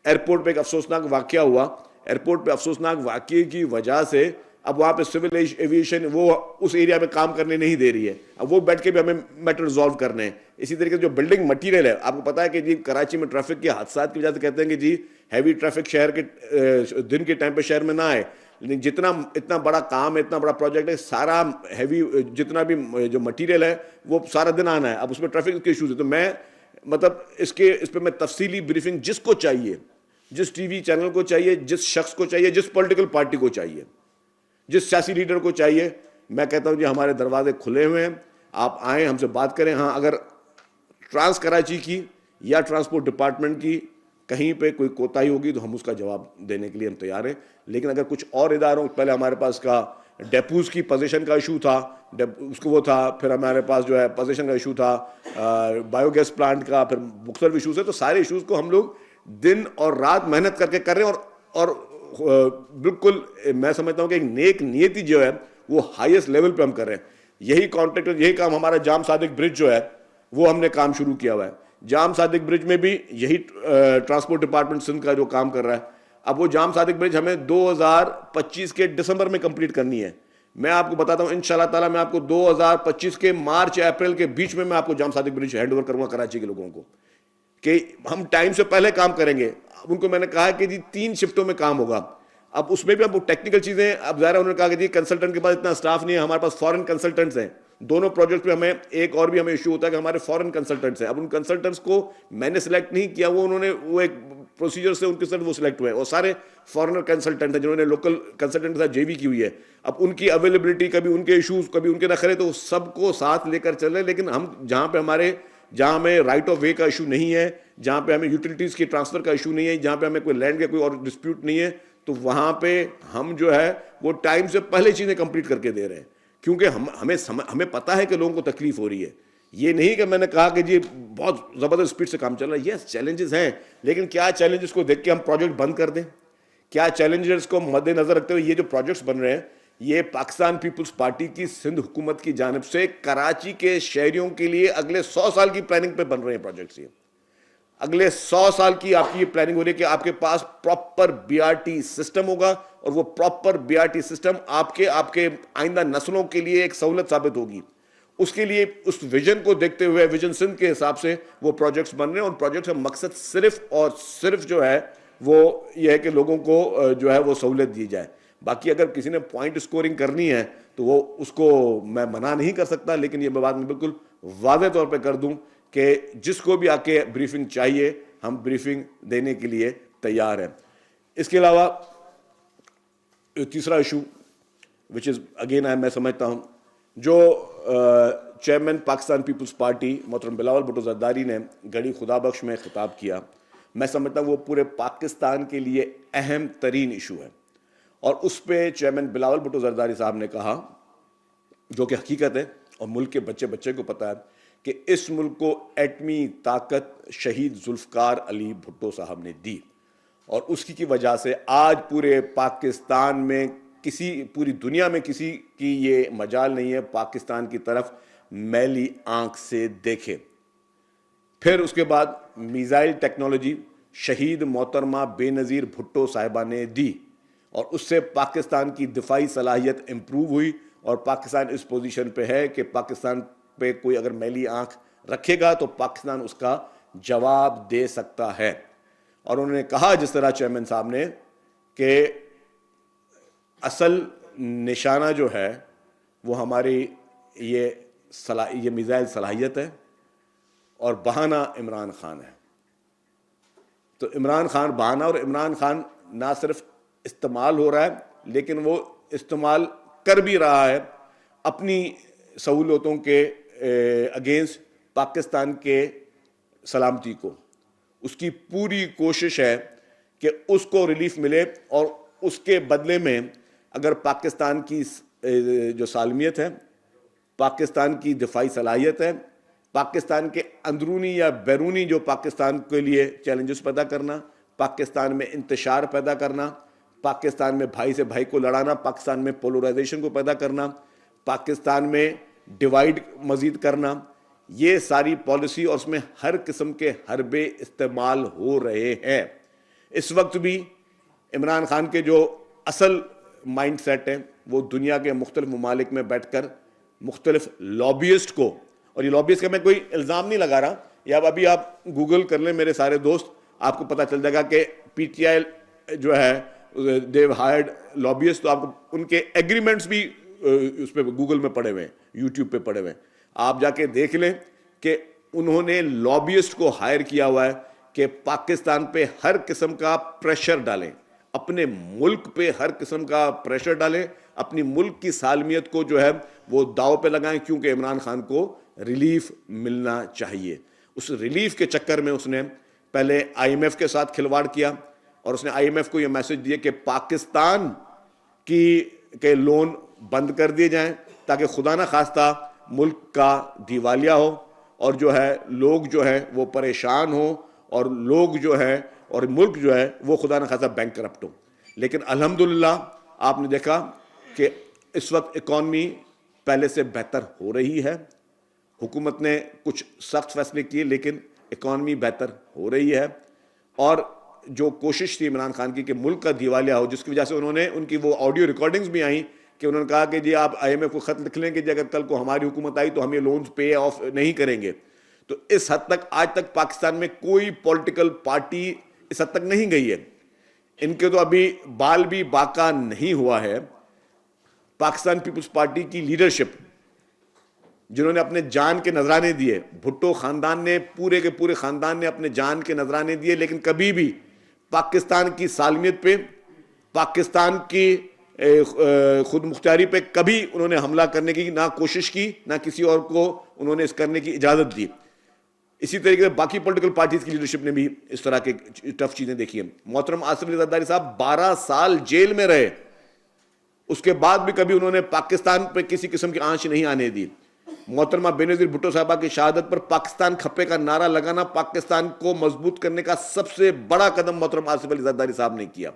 Airport پہ ایک افسوسناک واقعہ ہوا, ایئرپورٹ پہ افسوسناک واقعے کی وجہ سے اب وہاں پہ سول ایویشن وہ اس ایریا میں کام کرنے نہیں دے رہی ہے, اب وہ بیٹھ کے بھی ہمیں میٹر ریزالو کرنے ہیں. اسی طریقے سے جو بلڈنگ مٹیریل ہے, آپ کو پتا ہے کہ جی کراچی میں ٹریفک کے حادثات کی وجہ سے کہتے ہیں کہ جی ہیوی ٹریفک شہر کے دن کے ٹائم پہ شہر میں نہ آئے, لیکن جتنا اتنا بڑا کام ہے, اتنا بڑا پروجیکٹ ہے, سارا ہیوی جتنا بھی جو مٹیریل ہے وہ سارا دن آنا ہے. اب اس میں ٹریفک کے ایشوز ہیں, تو میں مطلب اس پہ میں تفصیلی بریفنگ جس کو چاہیے, جس ٹی وی چینل کو چاہیے, جس شخص کو چاہیے, جس پولیٹیکل پارٹی کو چاہیے, جس سیاسی لیڈر کو چاہیے, میں کہتا ہوں جی ہمارے دروازے کھلے ہوئے ہیں, آپ آئیں ہم سے بات کریں. ہاں اگر ٹرانس کراچی کی یا ٹرانسپورٹ ڈپارٹمنٹ کی کہیں پہ کوئی کوتاہی ہوگی تو ہم اس کا جواب دینے کے لیے ہم تیار ہیں. لیکن اگر کچھ اور اداروں, پہلے ہمارے پاس کا ڈیپوز کی پوزیشن کا ایشو تھا, اس کو وہ تھا, پھر ہمارے پاس جو ہے پوزیشن کا ایشو تھا, بایو گیس پلانٹ کا, پھر مختلف ایشوز ہے, تو سارے ایشوز کو ہم لوگ دن اور رات محنت کر کے کر رہے ہیں. اور بالکل میں سمجھتا ہوں کہ ایک نیک نیتی جو ہے وہ ہائیسٹ لیول پہ ہم کر رہے ہیں. یہی کانٹریکٹ, یہی کام ہمارا جام صادق برج جو ہے وہ ہم نے کام شروع کیا ہوا ہے. جام صادق برج میں بھی یہی ٹرانسپورٹ ڈپارٹمنٹ سندھ کا جو کام کر رہا ہے. اب وہ جام صادق برج ہمیں 2025 کے دسمبر میں کمپلیٹ کرنی ہے. میں آپ کو بتاتا ہوں انشاءاللہ تعالیٰ میں آپ کو 2025 کے مارچ اپریل کے بیچ میں آپ کو جام صادق برج ہینڈ اوور کروں گا کراچی کے لوگوں کو, کہ ہم ٹائم سے پہلے کام کریں گے. ان کو میں نے کہا کہ جی 3 شفٹوں میں کام ہوگا. اب اس میں بھی اب ٹیکنیکل چیزیں, اب ظاہر انہوں نے کہا کہ جی کنسلٹنٹ کے پاس اتنا اسٹاف نہیں ہے, ہمارے پاس فورن کنسلٹنٹس ہیں دونوں پروجیکٹ پہ. ہمیں ایک اور بھی ہمیں ایشو ہوتا ہے کہ ہمارے فورن کنسلٹنٹس ہیں. اب ان کنسلٹنٹس کو میں نے سلیکٹ نہیں کیا, وہ انہوں نے وہ ایک پروسیجر سے ان کے ساتھ وہ سلیکٹ ہوئے, اور سارے فارنر کنسلٹنٹ ہیں جنہوں نے لوکل کنسلٹنٹ کے ساتھ جے وی کی ہوئی ہے. اب ان کی اویلیبلٹی, کبھی ان کے ایشوز, کبھی ان کے نخرے, تو سب کو ساتھ لے کر چل رہے ہیں. لیکن ہم جہاں ہمیں رائٹ آف وے کا ایشو نہیں ہے, جہاں پہ ہمیں یوٹیلیٹیز کی ٹرانسفر کا ایشو نہیں ہے, جہاں پہ ہمیں کوئی لینڈ کا کوئی اور ڈسپیوٹ نہیں ہے, تو وہاں پہ ہم جو ہے وہ ٹائم سے پہلے چیزیں کمپلیٹ کر کے دے رہے ہیں. کیونکہ ہمیں پتہ ہے کہ لوگوں کو تکلیف ہو رہی ہے. یہ نہیں کہ میں نے کہا کہ جی بہت زبردست اسپیڈ سے کام چل رہا ہے. یس چیلنجز ہیں, لیکن کیا چیلنجز کو دیکھ کے ہم پروجیکٹ بند کر دیں؟ کیا چیلنجز کو مد نظر رکھتے ہوئے یہ جو پروجیکٹس بن رہے ہیں, یہ پاکستان پیپلز پارٹی کی سندھ حکومت کی جانب سے کراچی کے شہریوں کے لیے اگلے 100 سال کی پلاننگ پہ بن رہے ہیں پروجیکٹس. یہ اگلے 100 سال کی آپ کی یہ پلاننگ ہو رہی ہے کہ آپ کے پاس proper B R T system ہوگا, اور وہ proper B R T system آپ کے آئندہ نسلوں کے لیے ایک سہولت ثابت ہوگی. اس کے لیے اس ویژن کو دیکھتے ہوئے ویژن سندھ کے حساب سے وہ پروجیکٹس بن رہے ہیں. اور پروجیکٹس کا مقصد صرف اور صرف جو ہے وہ یہ ہے کہ لوگوں کو جو ہے وہ سہولت دی جائے. باقی اگر کسی نے پوائنٹ اسکورنگ کرنی ہے تو وہ اس کو میں منع نہیں کر سکتا, لیکن یہ بات میں بالکل واضح طور پہ کر دوں کہ جس کو بھی آ کے بریفنگ چاہیے ہم بریفنگ دینے کے لیے تیار ہیں. اس کے علاوہ تیسرا ایشو وچ از اگین میں سمجھتا ہوں جو چیئرمین پاکستان پیپلز پارٹی محترم بلاول بھٹو زرداری نے گڑھی خدا بخش میں خطاب کیا, میں سمجھتا ہوں وہ پورے پاکستان کے لیے اہم ترین ایشو ہے. اور اس پہ چیئرمین بلاول بھٹو زرداری صاحب نے کہا, جو کہ حقیقت ہے اور ملک کے بچے بچے کو پتہ ہے, کہ اس ملک کو ایٹمی طاقت شہید ذوالفقار علی بھٹو صاحب نے دی, اور اس کی وجہ سے آج پورے پاکستان میں پوری دنیا میں کسی کی یہ مجال نہیں ہے پاکستان کی طرف میلی آنکھ سے دیکھے. پھر اس کے بعد میزائل ٹیکنالوجی شہید محترمہ بے نظیر بھٹو صاحبہ نے دی, اور اس سے پاکستان کی دفاعی صلاحیت امپروو ہوئی, اور پاکستان اس پوزیشن پہ ہے کہ پاکستان پہ کوئی اگر میلی آنکھ رکھے گا تو پاکستان اس کا جواب دے سکتا ہے. اور انہوں نے کہا جس طرح چیئرمین صاحب نے کہ اصل نشانہ جو ہے وہ ہماری یہ میزائل صلاحیت ہے, اور بہانہ عمران خان ہے. تو عمران خان بہانہ, اور عمران خان نہ صرف استعمال ہو رہا ہے لیکن وہ استعمال کر بھی رہا ہے اپنی سہولتوں کے اگینسٹ پاکستان کے سلامتی کو. اس کی پوری کوشش ہے کہ اس کو ریلیف ملے, اور اس کے بدلے میں اگر پاکستان کی جو سالمیت ہے, پاکستان کی دفاعی صلاحیت ہے, پاکستان کے اندرونی یا بیرونی جو پاکستان کے لیے چیلنجز پیدا کرنا, پاکستان میں انتشار پیدا کرنا, پاکستان میں بھائی سے بھائی کو لڑانا, پاکستان میں پولرائزیشن کو پیدا کرنا, پاکستان میں ڈیوائیڈ مزید کرنا, یہ ساری پالیسی اور اس میں ہر قسم کے حربے استعمال ہو رہے ہیں. اس وقت بھی عمران خان کے جو اصل مائنڈ سیٹ ہیں وہ دنیا کے مختلف ممالک میں بیٹھ کر مختلف لابیسٹ کو، اور یہ لابیسٹ کا میں کوئی الزام نہیں لگا رہا، یا ابھی آپ گوگل کر لیں میرے سارے دوست، آپ کو پتہ چل جائے گا کہ پی ٹی آئی جو ہے دیو ہائرڈ لابیسٹ، تو آپ کو ان کے ایگریمنٹس بھی اس پہ گوگل میں پڑے ہوئے ہیں، یوٹیوب پہ پڑے ہوئے ہیں، آپ جا کے دیکھ لیں کہ انہوں نے لابیسٹ کو ہائر کیا ہوا ہے کہ پاکستان پہ ہر قسم کا پریشر ڈالیں، اپنے ملک پہ ہر قسم کا پریشر ڈالیں، اپنی ملک کی سالمیت کو جو ہے وہ داؤ پہ لگائیں، کیونکہ عمران خان کو ریلیف ملنا چاہیے۔ اس ریلیف کے چکر میں اس نے پہلے آئی ایم ایف کے ساتھ کھلواڑ کیا، اور اس نے آئی ایم ایف کو یہ میسج دیا کہ پاکستان کے لون بند کر دیے جائیں تاکہ خدا نہ خواستہ ملک کا دیوالیہ ہو، اور جو ہے لوگ جو ہے وہ پریشان ہوں، اور لوگ جو ہے اور ملک جو ہے وہ خدا نہ خواستہ بینک کرپٹ ہو۔ لیکن الحمدللہ آپ نے دیکھا کہ اس وقت اکانومی پہلے سے بہتر ہو رہی ہے، حکومت نے کچھ سخت فیصلے کیے لیکن اکانومی بہتر ہو رہی ہے، اور جو کوشش تھی عمران خان کی کہ ملک کا دیوالیہ ہو، جس کی وجہ سے انہوں نے ان کی وہ آڈیو ریکارڈنگز بھی آئیں کہ انہوں نے کہا کہ جی آپ آئی ایم ایف کو خط لکھ لیں کہ جی اگر کل کو ہماری حکومت آئی تو ہم یہ لونز پے آف نہیں کریں گے۔ تو اس حد تک آج تک پاکستان میں کوئی پولیٹیکل پارٹی اس حد تک نہیں گئی ہے، ان کے تو ابھی بال بھی باقا نہیں ہوا ہے۔ پاکستان پیپلز پارٹی کی لیڈرشپ جنہوں نے اپنے جان کے نذرانے دیے، بھٹو خاندان نے، پورے کے پورے خاندان نے اپنے جان کے نذرانے دیے، لیکن کبھی بھی پاکستان کی سالمیت پہ، پاکستان کی خود مختاری پہ کبھی انہوں نے حملہ کرنے کی نہ کوشش کی، نہ کسی اور کو انہوں نے اس کرنے کی اجازت دی۔ اسی طریقے سے باقی پولیٹیکل پارٹیز کی لیڈرشپ نے بھی اس طرح کے ٹف چیزیں دیکھی ہیں۔ محترم آصف علی زرداری صاحب 12 سال جیل میں رہے، اس کے بعد بھی کبھی انہوں نے پاکستان پہ کسی قسم کی آنچ نہیں آنے دی۔ محترمہ بینظیر بھٹو صاحبہ کی شہادت پر پاکستان کھپے کا نعرہ لگانا پاکستان کو مضبوط کرنے کا سب سے بڑا قدم محترم آصف علی زرداری صاحب نے کیا۔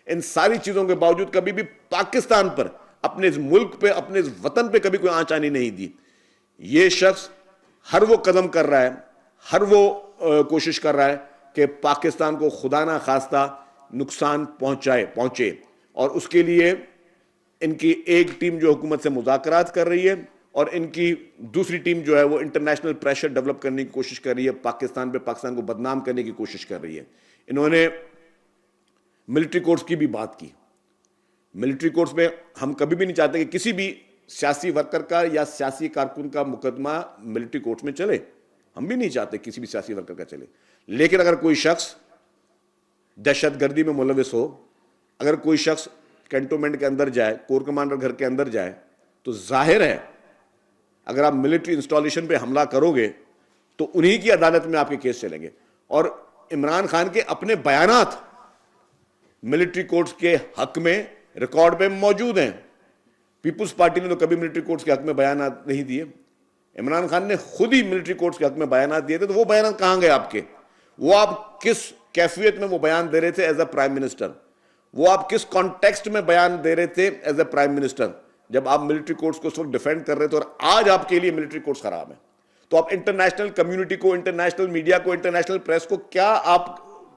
ان ساری چیزوں کے باوجود کبھی بھی پاکستان پر، اپنے اس ملک پہ، اپنے اس وطن پہ کبھی کوئی آنچ آنے نہیں دی۔ یہ شخص ہر وہ قدم کر رہا ہے، ہر وہ کوشش کر رہا ہے کہ پاکستان کو خدا نہ خواستہ نقصان پہنچے، اور اس کے لیے ان کی ایک ٹیم جو حکومت سے مذاکرات کر رہی ہے، اور ان کی دوسری ٹیم جو ہے وہ انٹرنیشنل پریشر ڈیولپ کرنے کی کوشش کر رہی ہے، پاکستان پہ، پاکستان کو بدنام کرنے کی کوشش کر رہی ہے۔ انہوں نے ملٹری کورٹس کی بھی بات کی۔ ملٹری کورٹس میں ہم کبھی بھی نہیں چاہتے کہ کسی بھی سیاسی ورکر کا یا سیاسی کارکن کا مقدمہ ملٹری کورٹس میں چلے، ہم بھی نہیں چاہتے کسی بھی سیاسی ورکر کا چلے، لیکن اگر کوئی شخص دہشت گردی میں ملوث ہو، اگر کوئی شخص کینٹونمنٹ کے اندر جائے، کور کمانڈر گھر کے اندر جائے، تو ظاہر ہے اگر آپ ملٹری انسٹالیشن پہ حملہ کرو گے تو انہی کی عدالت میں آپ کے کیس چلیں گے۔ اور عمران خان کے اپنے بیانات ملٹری کورٹس کے حق میں ریکارڈ پہ موجود ہیں۔ پیپلز پارٹی نے تو کبھی ملٹری کورٹس کے حق میں بیانات نہیں دیے، عمران خان نے خود ہی ملٹری کورٹس کے حق میں بیانات دیے تھے، تو وہ بیانات کہاں گئے آپ کے؟ وہ آپ کس کیفیت میں وہ بیان دے رہے تھے ایز اے پرائم منسٹر؟ وہ آپ کس کانٹیکسٹ میں بیان دے رہے تھے ایز اے پرائم منسٹر جب آپ ملٹری کورٹس کو اس وقت ڈیفینڈ کر رہے تھے، اور آج آپ کے لیے ملٹری کورٹس خراب ہیں؟ تو آپ انٹرنیشنل کمیونٹی کو، انٹرنیشنل میڈیا کو، انٹرنیشنل پریس کو کیا آپ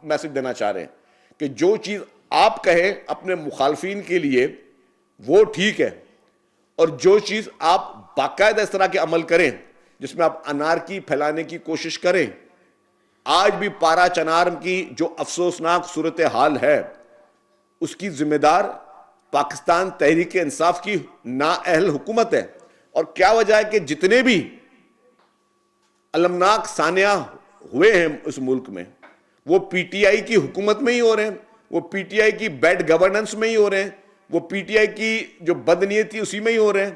میسج دینا چاہ رہے ہیں کہ جو چیز آپ کہیں اپنے مخالفین کے لیے وہ ٹھیک ہے، اور جو چیز آپ باقاعدہ اس طرح کے عمل کریں جس میں آپ انارکی پھیلانے کی کوشش کریں؟ آج بھی پارا چنار کی جو افسوسناک صورتحال ہے اس کی ذمہ دار پاکستان تحریک انصاف کی نااہل حکومت ہے۔ اور کیا وجہ ہے کہ جتنے بھی المناک سانحہ ہوئے ہیں اس ملک میں وہ پی ٹی آئی کی حکومت میں ہی ہو رہے ہیں، وہ پی ٹی آئی کی بیڈ گورننس میں ہی ہو رہے ہیں، وہ پی ٹی آئی کی جو بدنیتی اسی میں ہی ہو رہے ہیں۔